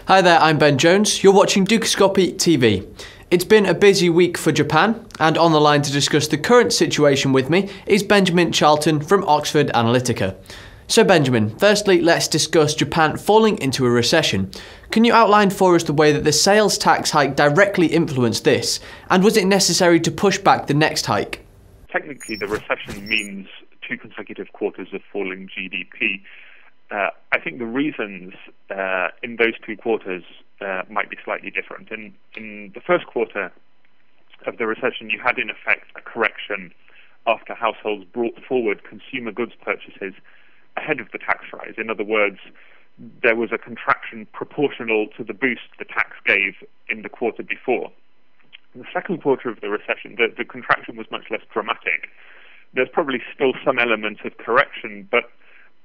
Hi there, I'm Ben Jones. You're watching Dukascopy TV. It's been a busy week for Japan, and on the line to discuss the current situation with me is Benjamin Charlton from Oxford Analytica. So Benjamin, firstly let's discuss Japan falling into a recession. Can you outline for us the way that the sales tax hike directly influenced this, and was it necessary to push back the next hike? Technically, the recession means 2 consecutive quarters of falling GDP. I think the reasons in those 2 quarters might be slightly different. In the first quarter of the recession, you had in effect a correction after households brought forward consumer goods purchases ahead of the tax rise. In other words, there was a contraction proportional to the boost the tax gave in the quarter before. In the second quarter of the recession, the contraction was much less dramatic. There's probably still some element of correction, but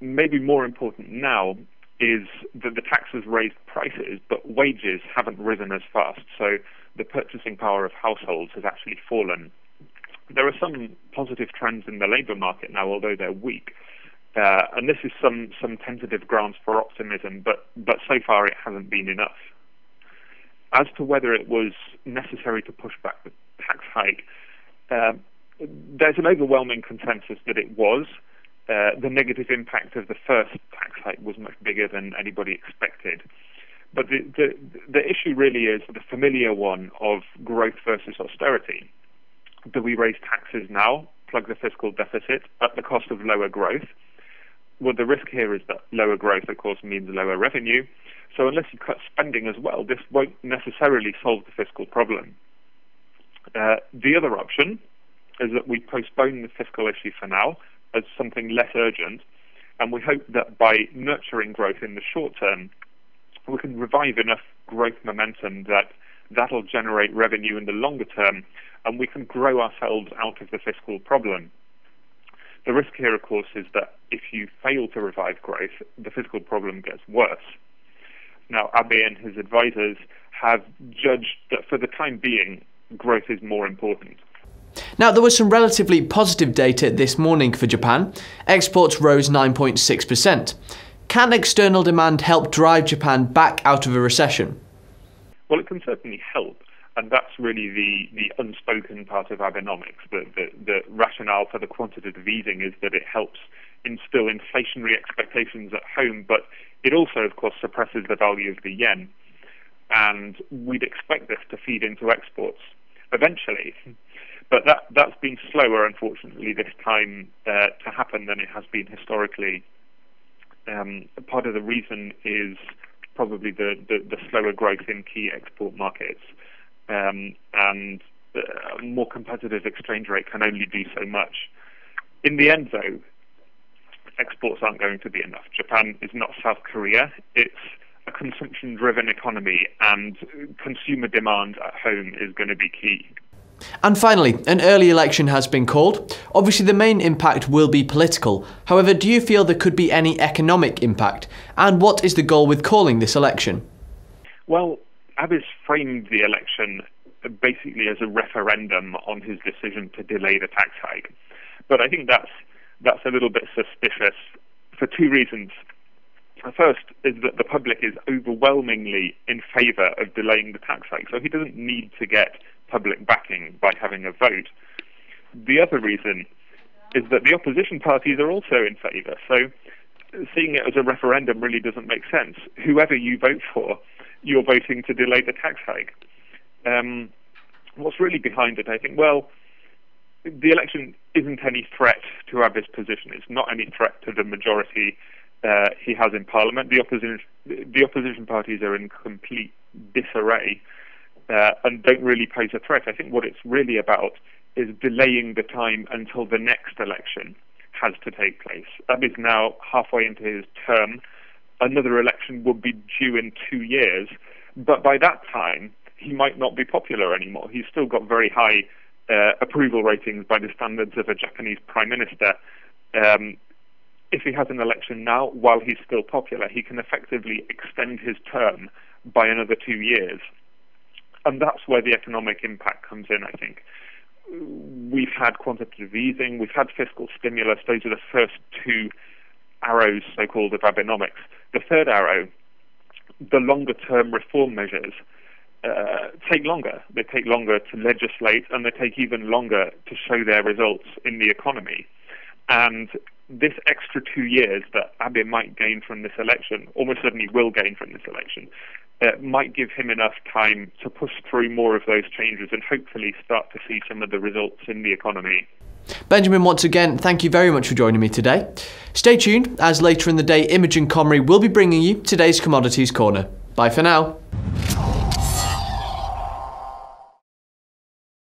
maybe more important now is that the tax has raised prices, but wages haven't risen as fast. So the purchasing power of households has actually fallen. There are some positive trends in the labour market now, although they're weak. And this is some tentative grounds for optimism, but so far it hasn't been enough. As to whether it was necessary to push back the tax hike, there's an overwhelming consensus that it was. The negative impact of the first tax hike was much bigger than anybody expected. But the issue really is the familiar one of growth versus austerity. Do we raise taxes now, plug the fiscal deficit at the cost of lower growth? Well, the risk here is that lower growth, of course, means lower revenue. So unless you cut spending as well, this won't necessarily solve the fiscal problem. The other option is that we postpone the fiscal issue for now as something less urgent, and we hope that by nurturing growth in the short term, we can revive enough growth momentum that'll generate revenue in the longer term, and we can grow ourselves out of the fiscal problem. The risk here, of course, is that if you fail to revive growth, the fiscal problem gets worse. Now, Abe and his advisors have judged that for the time being, growth is more important. Now, there was some relatively positive data this morning for Japan. Exports rose 9.6%. Can external demand help drive Japan back out of a recession? Well, it can certainly help. And that's really the unspoken part of Abenomics. The rationale for the quantitative easing is that it helps instill inflationary expectations at home, but it also, of course, suppresses the value of the yen. And we'd expect this to feed into exports eventually. But that's been slower, unfortunately, this time to happen than it has been historically. Part of the reason is probably the slower growth in key export markets. And a more competitive exchange rate can only do so much. In the end, though, exports aren't going to be enough. Japan is not South Korea. It's a consumption-driven economy, and consumer demand at home is going to be key. And finally, an early election has been called. Obviously, the main impact will be political. However, do you feel there could be any economic impact? And what is the goal with calling this election? Well, Abe's framed the election basically as a referendum on his decision to delay the tax hike. But I think that's a little bit suspicious for 2 reasons. The first is that the public is overwhelmingly in favour of delaying the tax hike, so he doesn't need to get public backing by having a vote. The other reason is that the opposition parties are also in favour, so seeing it as a referendum really doesn't make sense. Whoever you vote for, you're voting to delay the tax hike. What's really behind it, I think, well, the election isn't any threat to Abe's position. It's not any threat to the majority he has in Parliament. The opposition parties are in complete disarray and don't really pose a threat. I think what it's really about is delaying the time until the next election has to take place. Abe is now halfway into his term. Another election would be due in 2 years, but by that time, he might not be popular anymore. He's still got very high approval ratings by the standards of a Japanese prime minister. If he has an election now, while he's still popular, he can effectively extend his term by another 2 years. And that's where the economic impact comes in, I think. We've had quantitative easing, we've had fiscal stimulus. Those are the first 2 arrows, so-called, of Abenomics. The third arrow the longer-term reform measures take longer. They take longer to legislate, and they take even longer to show their results in the economy. And this extra 2 years that Abe might gain from this election, almost certainly will gain from this election, might give him enough time to push through more of those changes and hopefully start to see some of the results in the economy. Benjamin, once again, thank you very much for joining me today. Stay tuned, as later in the day, Imogen Comrie will be bringing you today's Commodities Corner. Bye for now.